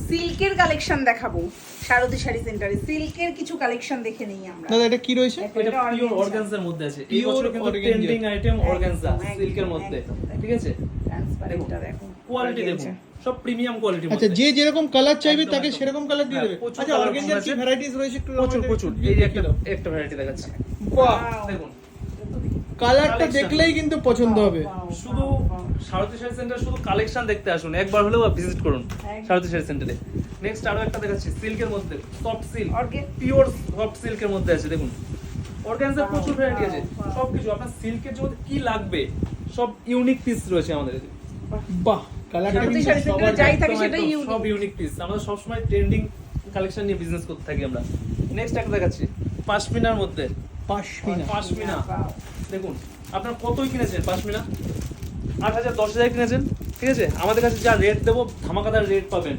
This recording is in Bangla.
সিল্কের কালেকশন দেখাবো শারদী শাড়ি সেন্টারে। সিল্কের কিছু কালেকশন দেখে নেই আমরা। দাদা এটা কি রয়েছে? এটা পিওর অর্গানজার মধ্যে আছে। এই বছর কিন্তু ট্রেন্ডিং আইটেম অর্গানজা সিল্কের মধ্যে, ঠিক আছে? ট্রান্সপারেন্টটা দেখো, কোয়ালিটি দেখুন, সব প্রিমিয়াম কোয়ালিটির আচ্ছা, মধ্যে। যে যেরকম কালার চাইবে একদম, তাকে একদম। সেরকম কালার দিয়ে দেবে। প্রচুর আচ্ছা, colour অর্গানজার কি আছে। ভ্যারাইটিস রয়েছে একটু প্রচুর আমাদের প্রচুর। এই যে একটা ভ্যারাইটি দেখাচ্ছি। বাহ, দেখুন, কালারটা Collection। দেখলেই কিন্তু পছন্দ হবে। শুধু শারদী শাড়ি সেন্টার শুধু কালেকশন দেখতে আসুন, একবার হলেও ভিজিট করুন শারদী শাড়ি সেন্টারে। নেক্সট আরো একটা দেখাচ্ছি সিল্কের মধ্যে, সফট সিল্ক, পিওর সফট সিল্কের মধ্যে আছে। দেখুন অর্গানজার প্রচুর ভ্যারাইটি আছে, সবকিছু আপনার সিল্কের জন্য কি লাগবে সব ইউনিক পিস রয়েছে আমাদের। বাহ, কালারটা শারদী কিন্তু শাড়ি সবার সেন্টারে যাই থাকে একদম, সেটাই একদম, ইউনিক। সব ইউনিক পিস। আমরা সবসময় ট্রেন্ডিং কালেকশন নিয়ে বিজনেস করতে থাকি আমরা। নেক্সট একটা দেখাচ্ছি পাশমিনার মধ্যে, পাশমিনা। পাশমিনা। দেখুন আপনার কতই কিনেছেন পাশমিনা? 8,000 10,000 কিনেছেন, ঠিক আছে? আমাদের কাছে যা রেট দেবো ধামাকাদার রেট পাবেন।